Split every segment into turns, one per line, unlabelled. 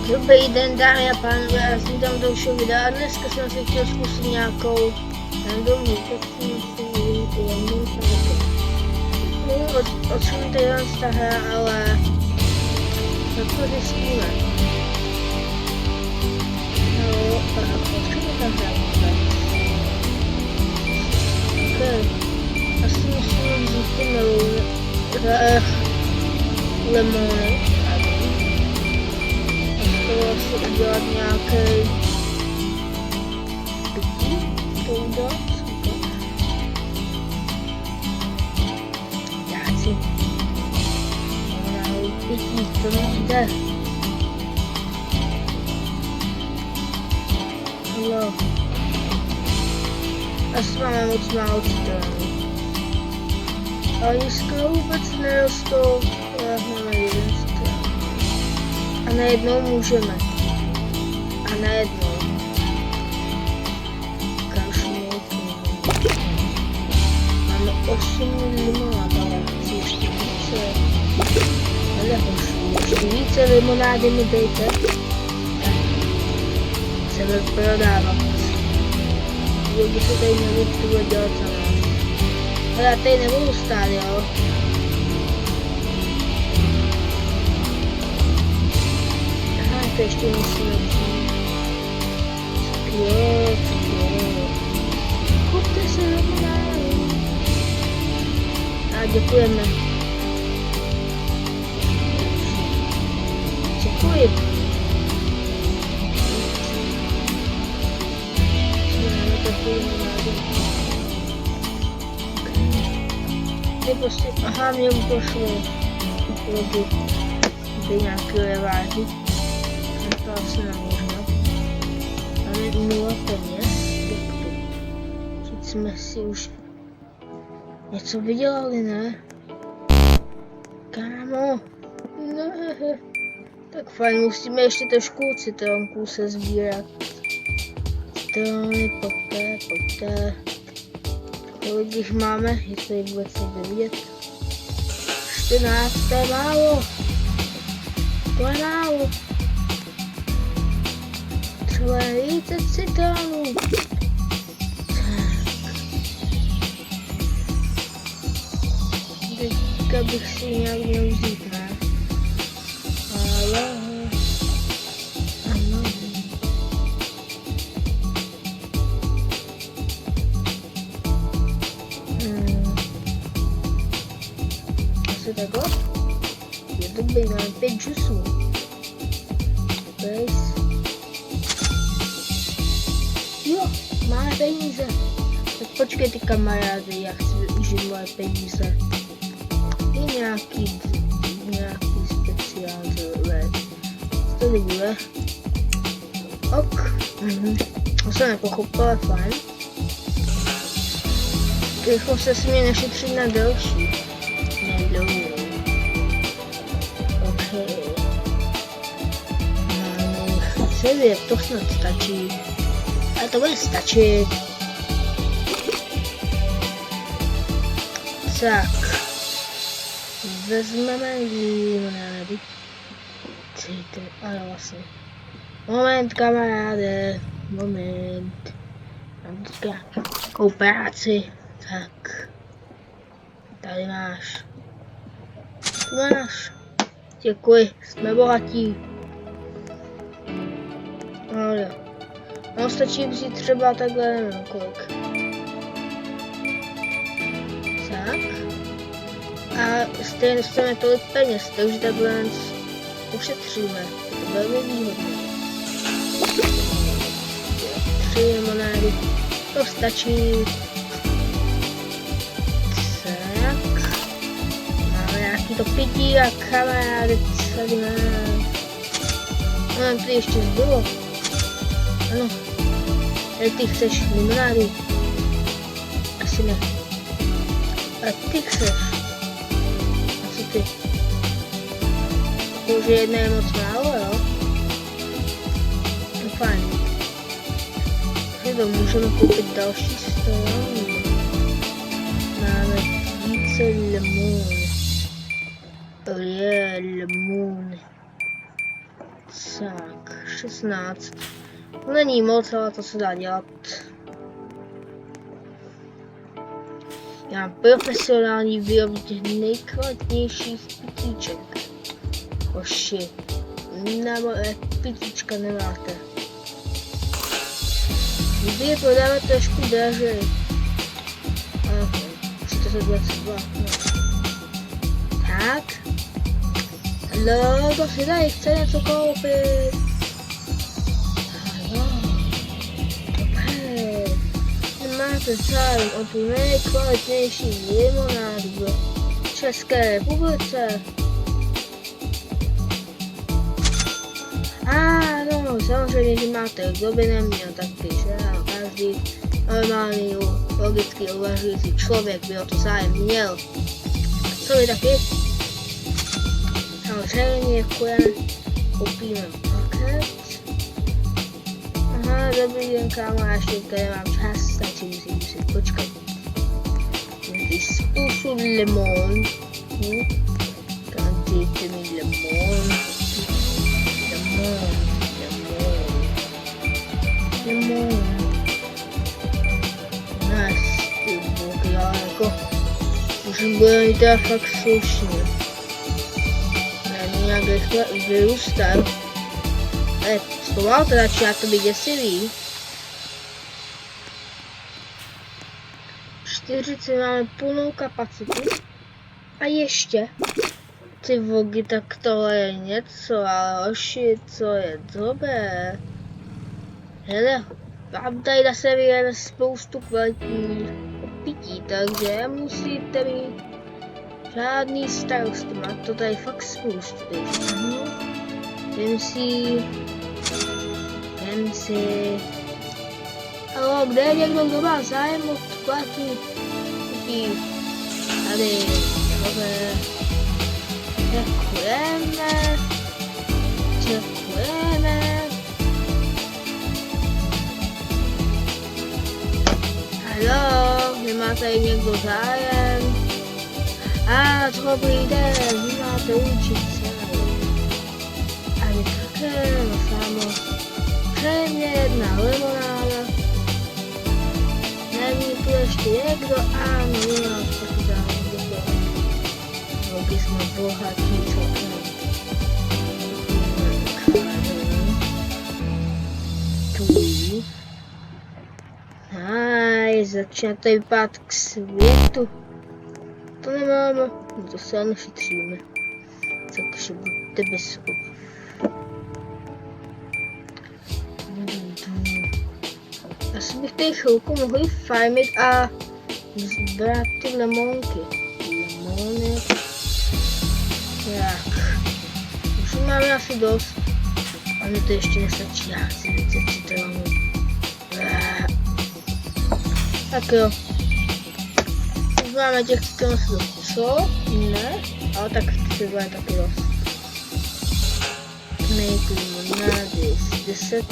Dobrý den, dámy a pánové, já jsem tam dalšího videa a dneska jsem si chtěl zkusit nějakou randomu, tak jsem si jednou taky. O čem to je ta hra, ale to zjistíme. No, o čem je ta hra vůbec? Ok, asi musíme vzít ty lemony. Asi udělat nějaký pití, to udělat, já si pití, to nejde. No. Asi máme moc málo citronů. Ale dneska vůbec nerostou, já máme jeden citron. A najednou můžeme. A najednou. Máme 8 limonád, ale chci ještě více. Ale hoši, ještě více limonády mi dejte. Chceme prodávat. Kdyby se tady nebudu dělat za nás. Ale já tady nebudu stát, jo. To ještě musíme vzít. Skvěle. Kupte se limonádu. A děkujeme. Děkuji. Máme takový limonádu. Mě prostě, aha, mě pošlo logy. Tady nějaký leváky. To asi nemožno. Máme 0 peněz. Teď jsme si už něco vydělali, ne? Kámo. Ne. Tak fajn, musíme ještě trošku citronků se sbírat. Citrony, pojďte. Kolik jich máme? Jestli vůbec nejde vidět. 14, to je málo. To je málo. Třeba více citronů. Teďka bych si nějak měl vzít, ne? Ale... ano. Asi takhle? Je dobrý, máme 5 džusů. Jo, máme peníze. Tak počkejte kamarády, já chci využít moje peníze. Je nějaký speciální let. Co to bude? Ok. To jsem nepochopila, fajn. Rychlo se smí našetřit na další. Nedlouho. Ok. Máme jich 9, to snad stačí. A to bude stačit. Tak. Vezmeme limonády. Ale vlastně. Moment, kamaráde. Moment. Mám teďka takovou práci. Tak. Tady máš. Tu máš. Děkuji, jsme bohatí. No jo. No stačí vzít třeba takhle, nevím kolik. Tak. A stejně dostaneme tolik peněz, takže takhle ušetříme. To velmi výhodné. 3 limonády. To stačí. Tak. Máme nějaký to pití a kamarády, tady máme. No nám tady ještě zbylo. Ano. Ty chceš limonádu? Asi ne. A ty chceš? A co ty? Už jedna je moc málo, jo? No fajn. Takže to můžeme koupit další stranu. Máme více limon. Oh yeah, limon. Tak, 16. To není moc, ale to se dá dělat. Já mám profesionální výrobu těch nejkvalitnějších pitíček. Hoši, nebo pitíčka nemáte. Kdyby je prodávat trošku dražej. 322. No. Tak. No, to si tady chce něco koupit. Ano. Dobré. Nemáte zájem o tu nejkvalitnější limonádu v České republice. Ano, samozřejmě, že máte, kdo by neměl taky, že každý normální, logicky uvažující člověk by o to zájem měl. Co vy taky? Samozřejmě, koupíme paket. Aha, dobrý den, kámo, já ještě nemám čas, takže musím počkat. Nějaký spoustu limon. Dejte mi limon. Limon. Nice, ty boky, já jako už bude mít teda fakt slušně. Já nějak rychle vyrůstat. Ale zpomal teda, či já to být děsivý. 40 máme plnou kapacitu. A ještě. Ty vogy, tak tohle je něco, ale hoši, co je dobré. Hele, mám tady na serveru spoustu kvalitních pití, takže musíte mít žádný starosti, má to tady fakt spoustu. Vem si. Halo, kde je někdo, kdo má zájem o kvalitní pití? Tady, dobré. Děkujeme. Halo, nemá tady někdo zájem? Dobrý den, vy máte určitě zájem. A my také, no samo. Přejmě jedna limonáda. Není tu ještě někdo? Ano, my máme taky zájem, děkujeme. Logi jsme bohatí celkem. Tu. Začíná tady vypadat k světu. To nemáme, no to se našetříme. Takže buďte bez obav. Asi bych tady chvilku mohl farmit a zbrat ty lemonky. Lemony. Tak. Už máme asi dost. A mi to ještě nestačí. Já chci více citronů. Tak jo. Už máme těch citronů dost. Co? Ne? Ale tak třeba je taky dost. Make limonády. 10.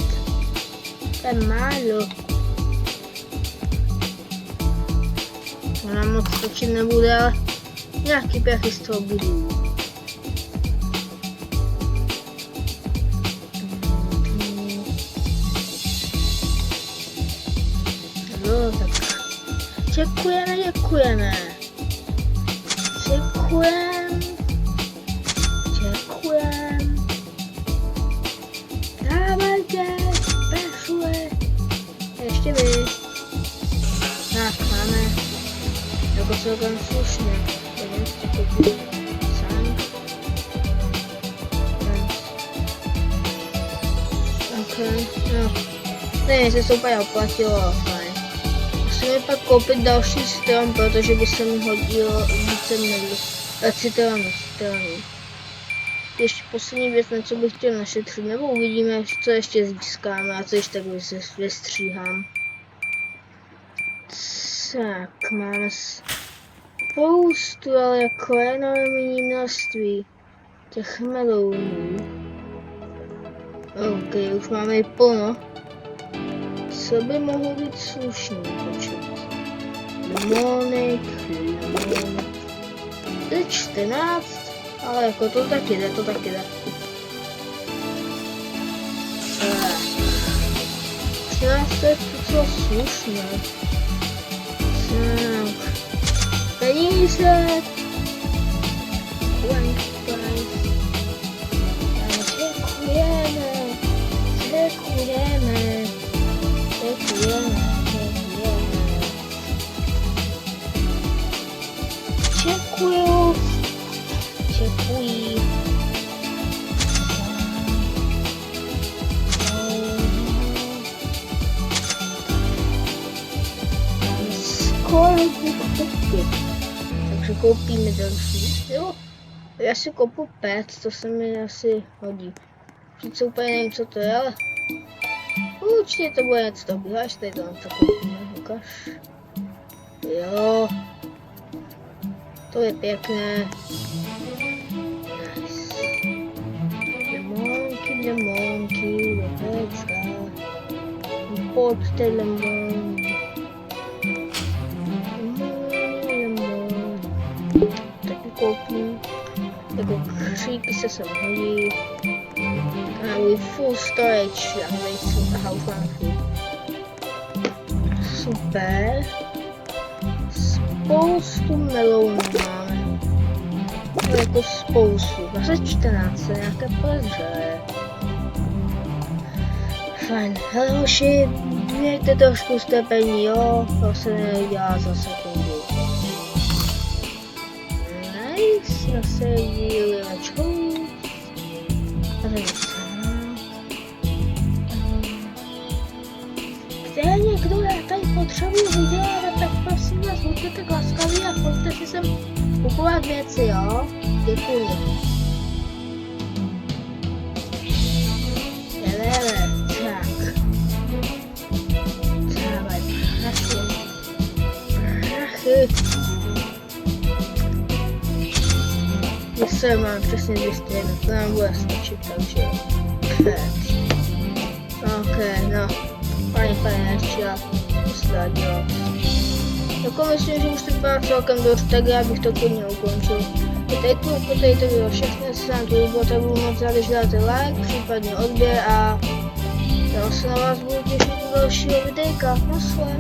To je málo. Ona moc točit nebude, ale nějaký prachy z toho budou. No tak. Děkujeme. Dávajte, pešuje. Ještě vy. Tak, máme. Jako celkem slušně. Okay, no. Ne, se to úplně oplatilo, ale fajn. Musíme pak koupit další strom, protože by se mi hodilo více citronů. Ještě poslední věc, na co bych chtěl našetřit, nebo uvidíme, co ještě získáme a co ještě tak vystříhám. Tak, máme spoustu, ale jako enormní množství těch melounů. OK, už máme i plno. Co by mohlo být slušný počet? Limonek. To je 14, ale jako to tak jde. 13 to je docela slušné. Tak. Peníze. Čekuji. Skoro koupit. Takže koupíme další. Jo, já si koupu pet, to se mi asi hodí. Sice úplně nevím, co to je, ale určitě to bude něco dobrého, až tady to koupíme, ukaž. Jo, to je pěkné. Nice. Lemonky, lepecka. Pojďte lemon. Taky koupím. Jako kříky se sem hodí. A můj full storage, já nejsem houfanky. Super. Spoustu melounů máme. No jako spoustu. Zase 14, nějaké podezřelé. Fajn. Hele hoši, mějte trošku strpení, jo? To se nedělá za sekundu. Nice, zase díly načkou. A tady se. Kde někdo já tady potřebuji vydělat, tak prosím vás, buďte tak laskaví a pojďte si sem kupovat věci, jo? Děkuji. Jelele, tak. Dávaj prachy. Prachy. Jestli mám přesně 200, to nám bude stačit, takže ok, no. Pane, ještě já posledního. Jako myslím, že už to bylo celkem dost, tak já bych to klidně ukončil. Tady to bylo všechno, jestli se vám to líbilo, tak budu moc rád, když dáte like, případně odběr a já se na vás budu těšit do dalšího videjka. Naschle.